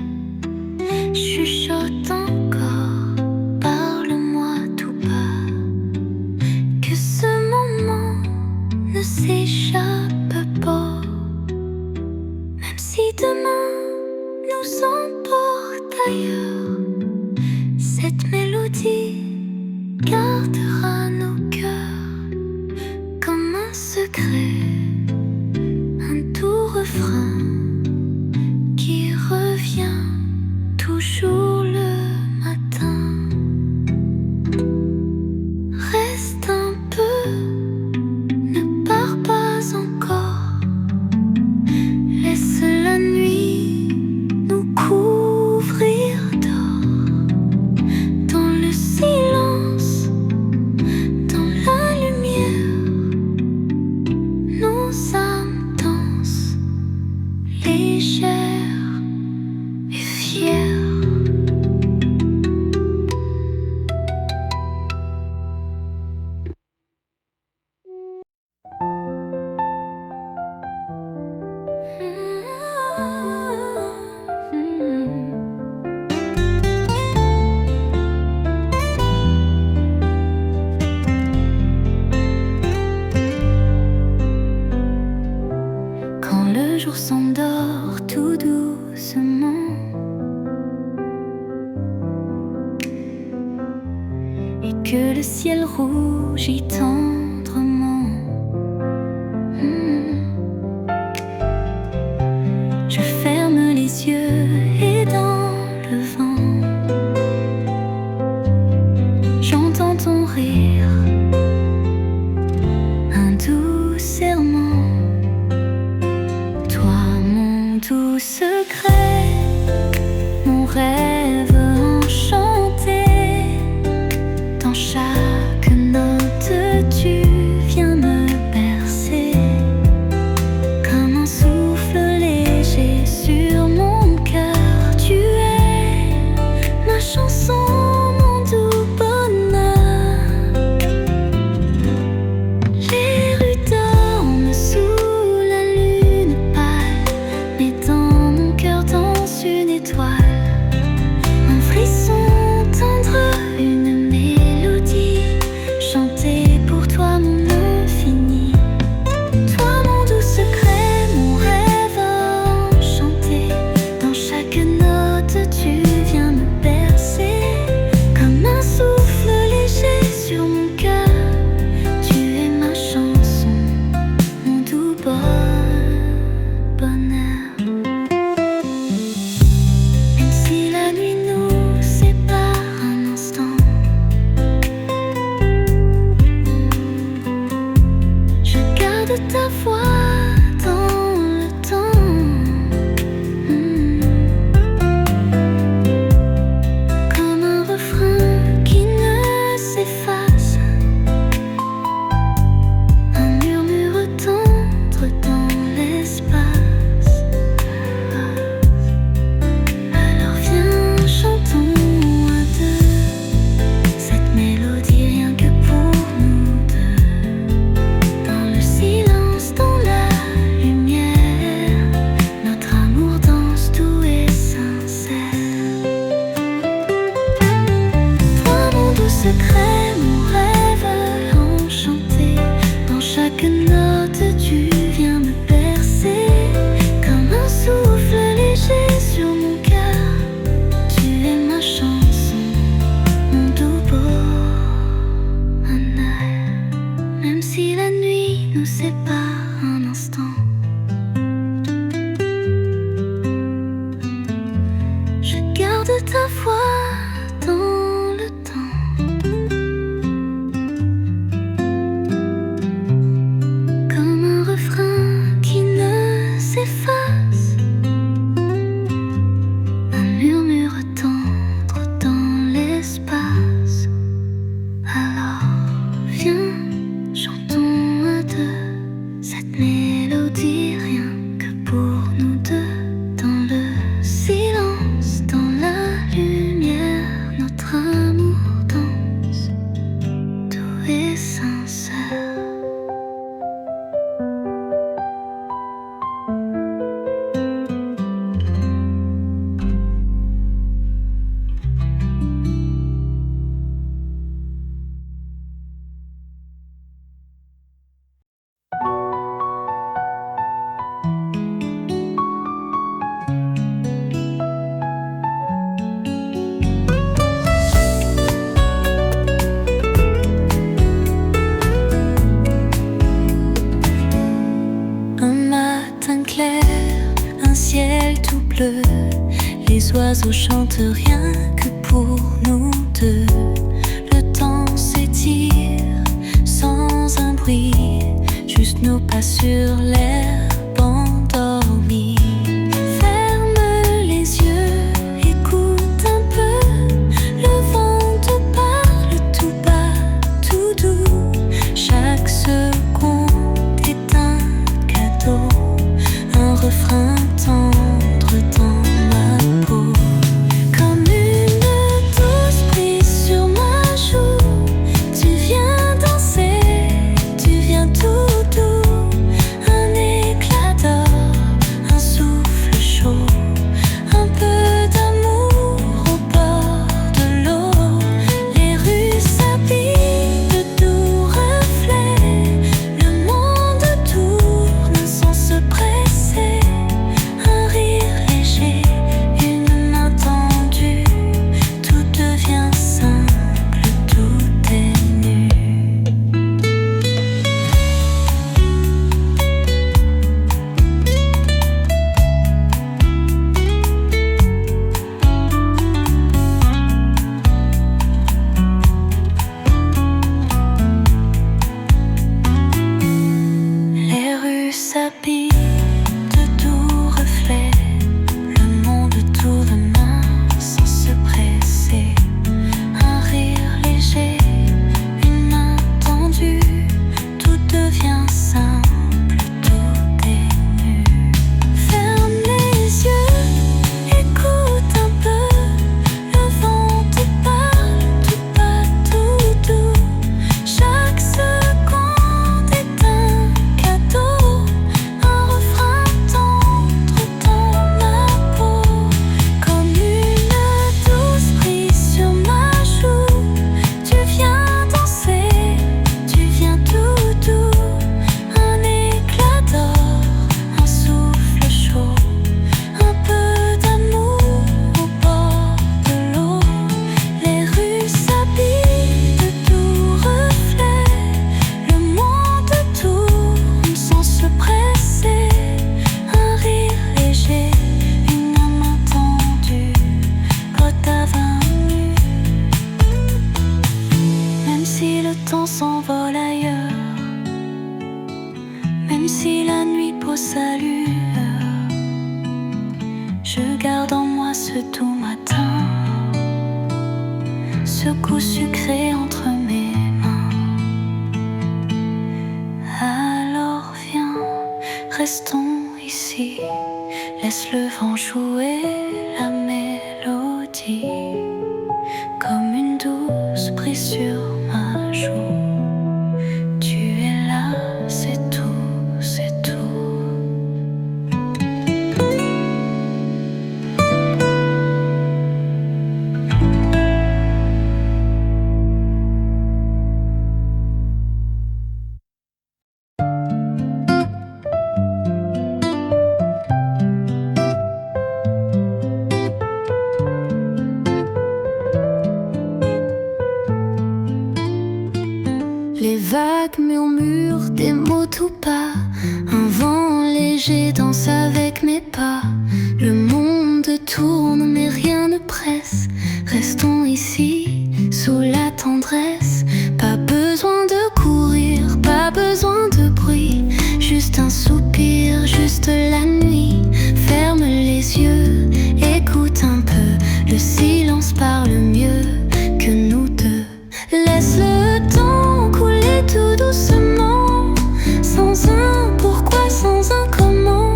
Chuchote encore, parle-moi tout bas, que ce moment ne s'échappe pas. Même si demain nous emporte ailleurs, cette mélodie gardera nos cœurs comme un secret, un doux refrain qui revient toujours le matin. Reste un peu, ne pars pas encore, laisse la nuit nous couvrir d'or. Dans le silence, dans la lumière, nos âmes dansent, légères et fières. Quand le jour s'endort tout doucement et que le ciel rougit tendrement, je ferme les yeux et dans le vent, j'entends ton rire, un doux serment. Toi, mon doux secret, mon rêve enchanté, dans chaque note tu viens me bercer, comme un souffle léger sur mon cœur. Tu es ma chanson, mon doux bonheur. Les rues dorment sous la lune pâle, mais dans mon cœur danse une étoile. Un frisson tendre, une mélodie chantée pour toi, mon infini. Toi, mon doux secret, mon rêve enchanté, dans chaque note tu viens me bercer, comme un souffle léger sur mon cœur. Tu es ma chanson, mon doux bonheur. Même si la nuit nous sépare un instant, je garde ta voix dans le temps, comme un refrain qui ne s'efface, un murmure tendre dans l'espace. Alors viens, chantons à deux cette mélodie rien que pour nous deux. Dans le silence, dans la lumière, notre amour danse doux et sincère. Toi, mon doux secret, mon rêve enchanté, dans chaque note tu viens me bercer, comme un souffle léger sur mon cœur. Tu es ma chanson, mon doux bonheur. Même si la nuit nous sépare un instant, je garde ta voix dans le temps, comme un refrain qui ne s'efface, un murmure tendre dans l'espace. Alors viens, chantons à deux cette mélodie pleut. Les oiseaux chantent rien que pour nous deux. Le temps s'étire sans un bruit, juste nos pas sur l'herbe endormie. Ferme les yeux, écoute un peu, le vent te parle tout bas, tout doux. Chaque seconde est un cadeau, un refrain tendre dans ma peau. Comme une douce brise sur ma joue, tu viens danser, tu viens tout doux. Un éclat d'or, un souffle chaud, un peu d'amour au bord de l'eau. Les rues s'habillent de doux reflets, le monde tourne sans se presser. Un rire léger, une main tendue, tout devient simple, tout est nu. Les rues s'habillent de doux reflets, le monde tourne sans se presser. Un rire léger, une main tendue, tout devient simple, tout est nu. Ferme les yeux, écoute un peu, le vent te parle tout bas, tout doux. Chaque seconde est un cadeau, un refrain tendre dans ma peau. Comme une douce brise sur ma joue, tu viens danser, tu viens tout doux. Un éclat d'or, un souffle chaud, un peu d'amour au bord de l'eau. Les rues s'habillent de doux reflets, le monde tourne sans se presser. Un rire léger, une main tendue, côte à vin nu. Même si le temps s'envole ailleurs, même si la nuit pose sa lueur, je garde en moi ce doux matin, ce goût sucré entre mes mains. Alors viens, restons ici, laisse le vent jouer la mélodie. Comme une douce brise sur ma joue, tu es là, c'est tout, c'est tout. Les vagues murmurent des mots tout bas, un vent léger danse avec mes pas. Le monde tourne mais rien ne presse, restons ici sous la tendresse. Pas besoin de courir, pas besoin de bruit, juste un soupir, juste la nuit. Ferme les yeux, écoute un peu, le silence parle mieux que nous deux. Laisse le temps couler tout doucement, sans un pourquoi, sans un comment.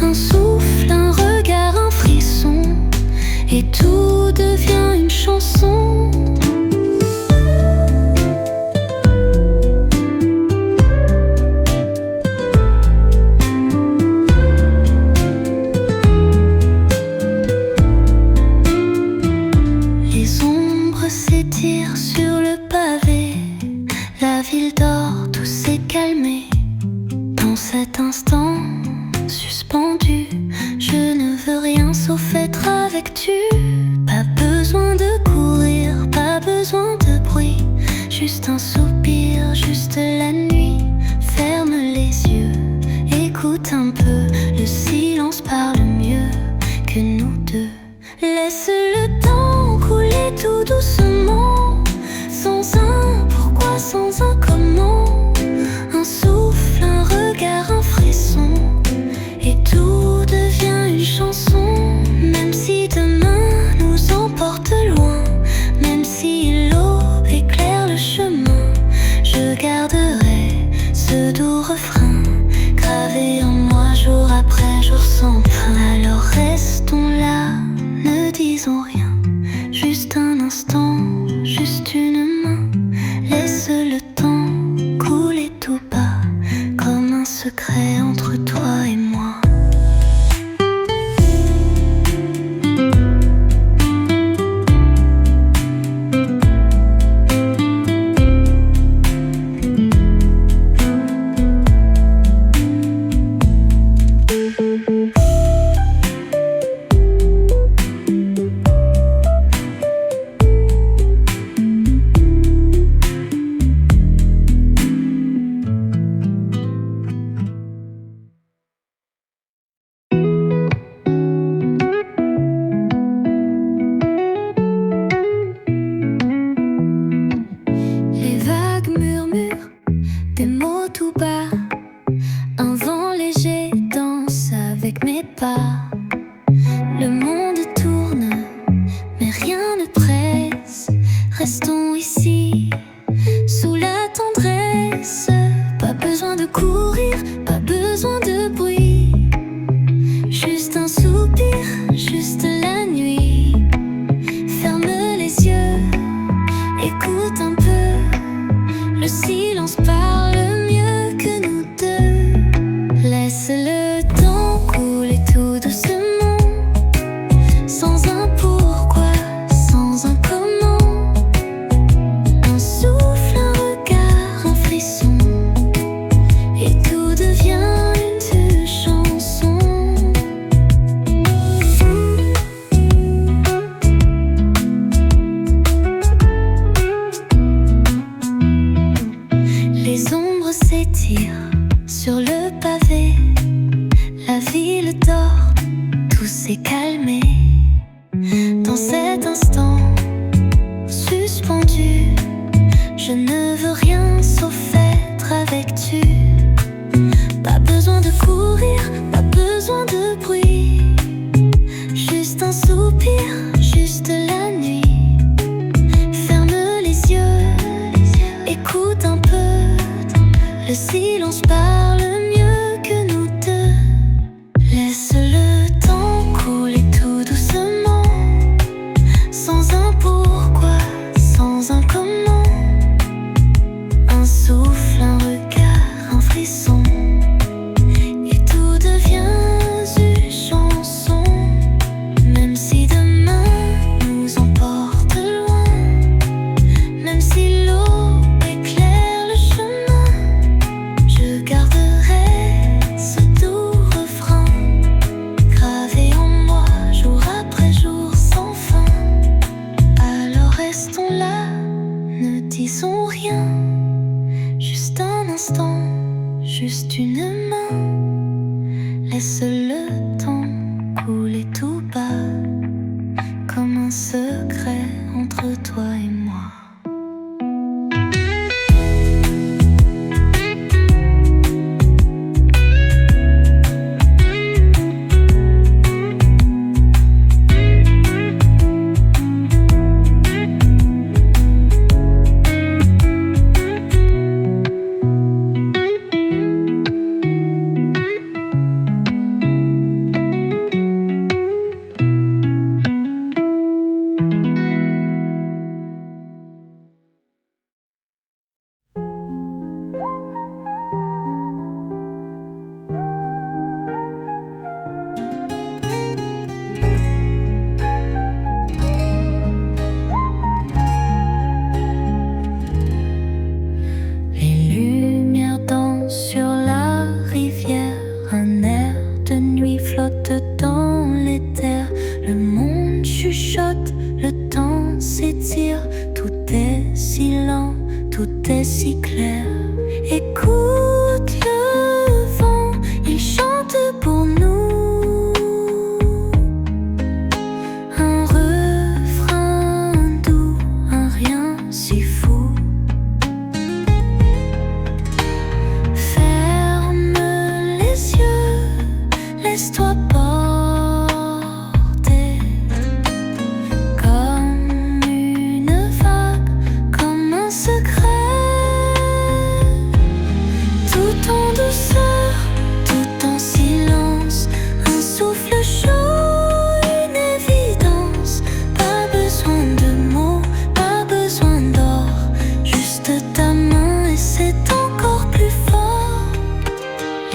Un souffle, un regard, un frisson, et tout devient une chanson. Les ombres s'étirent sur le pavé, la ville dort, tout s'est calmé. Dans cet instant suspendu, je ne veux rien sauf être avec tu. Pas besoin de courir, pas besoin de bruit, juste un soupir, juste la nuit. Ferme les yeux, écoute un peu, le silence parle mieux doux refrain gravé en moi jour après jour sans fin. Alors restons là, ne disons rien, juste un instant, juste une main. Laisse le temps couler tout bas, comme un secret entre toi et moi. Les vagues murmurent des mots tout bas, un vent léger danse avec mes pas. Le monde tourne, mais rien ne presse. Restons ici, sous la tendresse. Pas besoin de courir, pas besoin de bruit. Juste un soupir, juste la nuit. Ferme les yeux, écoute un peu. Le silence parle mieux que nous deux. Laisse le temps couler tout doucement, sans un pourquoi, sans un comment. Un souffle, un regard, un frisson, et tout devient une chanson. Les ombres s'étirent sur le pavé, la ville dort, tout s'est calmé. Dans cet instant suspendu, je ne veux rien sauf être avec tu. Pas besoin de courir, pas besoin de bruit. Juste un soupir, juste la nuit. Ferme les yeux, écoute un peu. Le silence parle mieux que nous deux. Laisse le temps couler tout doucement, sans un pourquoi, sans un comment. Un souffle, un regard, un frisson, et tout devient une chanson. Même si demain nous emporte loin, même si l'eau éclaire le chemin, je garderai ce doux refrain gravé en moi jour après jour sans fin. Alors restons là, ne disons rien, juste un instant, juste une main. Laisse le temps couler tout bas, comme un secret entre toi et moi.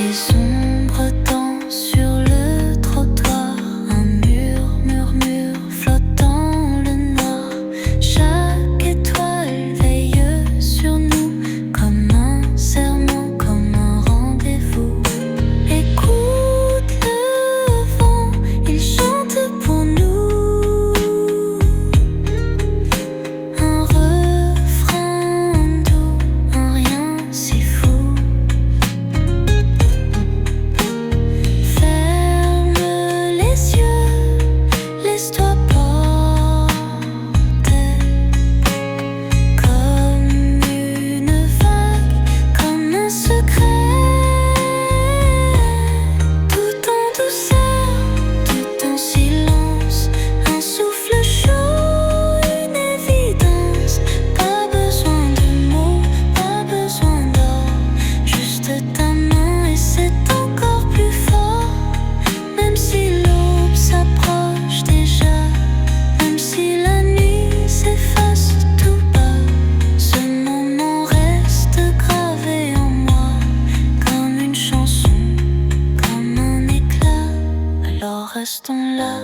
Les ombres dansent sur le trottoir, un murmure flotte dans le noir. Chaque étoile veille sur nous comme un serment, comme un rendez-vous. Écoute le vent, il chante pour nous. Un refrain doux, un rien si fou. Ferme les yeux, laisse-toi porter comme une vague, comme un secret. Tout en douceur, tout en silence, un souffle chaud, une évidence. Pas besoin de mots, pas besoin d'or, juste ta main et c'est encore plus fort. Même si l'aube s'approche déjà, même si la nuit s'efface tout bas, ce moment reste gravé en moi comme une chanson, comme un éclat. Alors restons là,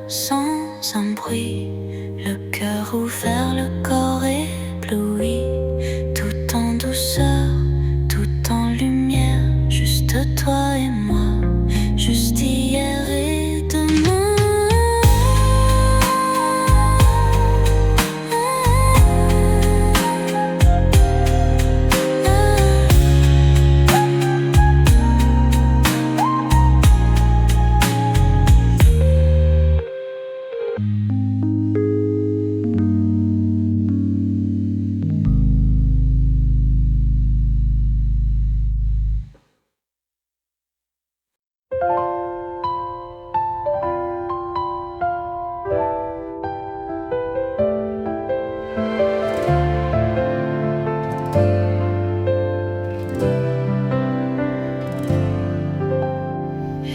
sans un bruit, le cœur ouvert, le corps ébloui, tout en douceur, tout en lumière, juste toi et moi, juste hier et demain.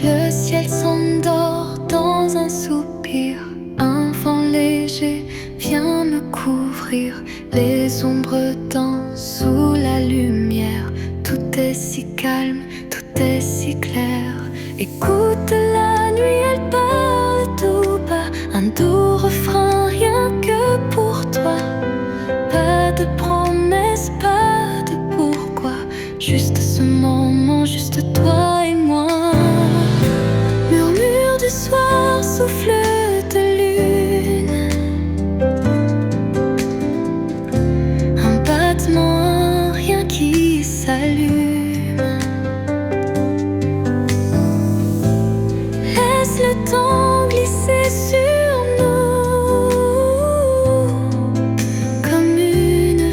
Le ciel s'endort dans un soupir, un vent léger vient me couvrir. Les ombres dansent sous la lumière, tout est si calme, tout est si clair. Écoute la nuit, elle parle tout bas, un doux refrain rien que pour toi. Pas de promesses, pas de pourquoi, juste ce moment, juste toi et moi. Murmure du soir, souffle de lune, un battement, un rien qui s'allume. Laisse le temps glisser sur nous comme une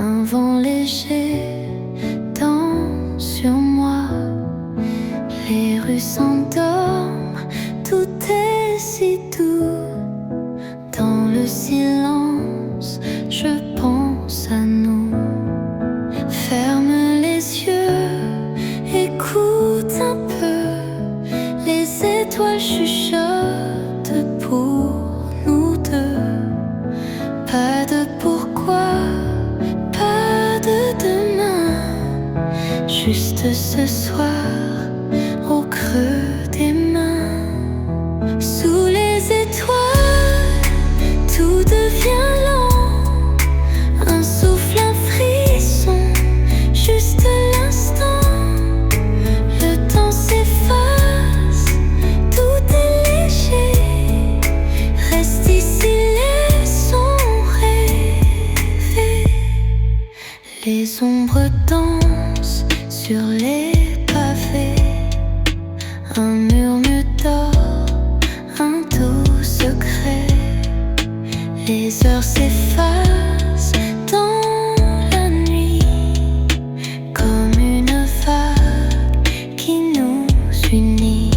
Un vent léger danse sur moi. Les rues s'endorment, tout est si doux. Dans le silence, je pense à nous. Ferme les yeux, écoute un peu. Les étoiles chuchotent pour nous deux. Pas de pourquoi, pas de demain. Juste ce soir, au creux des mains. Sous les étoiles, tout devient lent. Un souffle, un frisson, juste l'instant. Le temps s'efface, tout est léger. Reste ici, laissons rêver. Les ombres dansent sur les pavés. Un murmure d'or, un doux secret. Les heures s'effacent dans la nuit, comme une vague qui nous unit.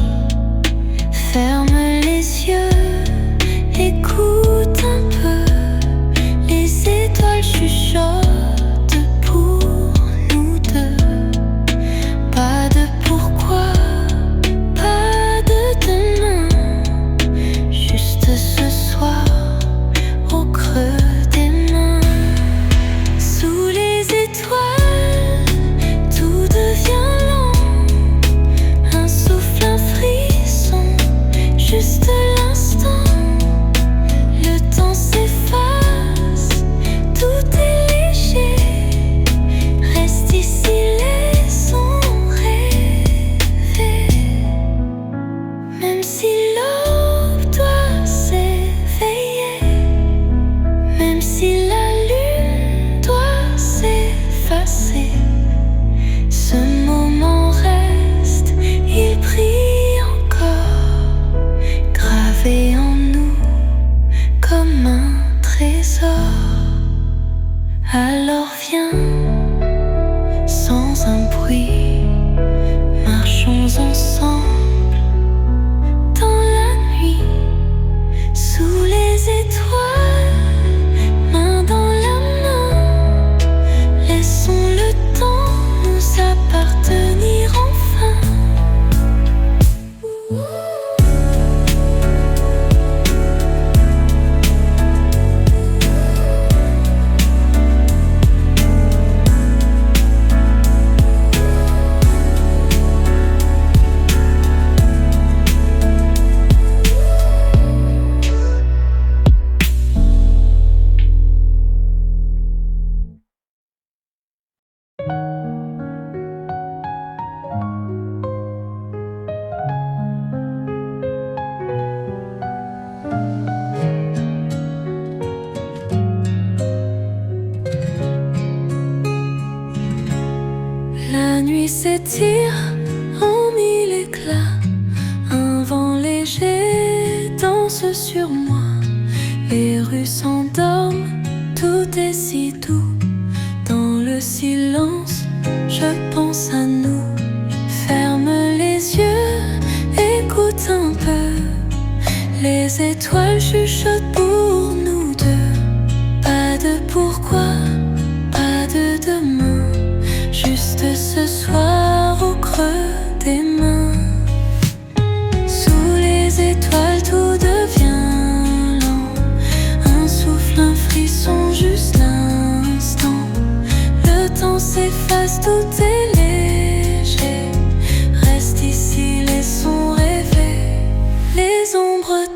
Ferme les yeux, écoute un peu. Les étoiles chuchotent pour nous deux. Pas de pourquoi, pas de demain. Juste ce soir, au creux des mains. Sous les étoiles, tout devient lent. Un souffle, un frisson, juste l'instant. Le temps s'efface, tout est léger. Reste ici, laissons rêver. Même si l'aube doit s'éveiller, même si la lune doit s'effacer, ce moment reste, il brille encore, gravé en nous comme un trésor. Alors viens, sans un bruit, marchons ensemble dans la nuit. Sous les étoiles, main dans la main, laissons le temps nous appartenir enfin. La nuit s'étire en mille éclats. Un vent léger danse sur moi. Les rues s'endorment, tout est si doux. Dans le silence, je pense à nous. Ferme les yeux, écoute un peu. Les étoiles chuchotent pour nous deux. Pas de pourquoi, pas de demain. Juste ce soir, au creux des mains. Sous les étoiles, tout devient lent. Un souffle, un frisson, juste l'instant. Le temps s'efface, tout est léger. Reste ici, laissons rêver. Les ombres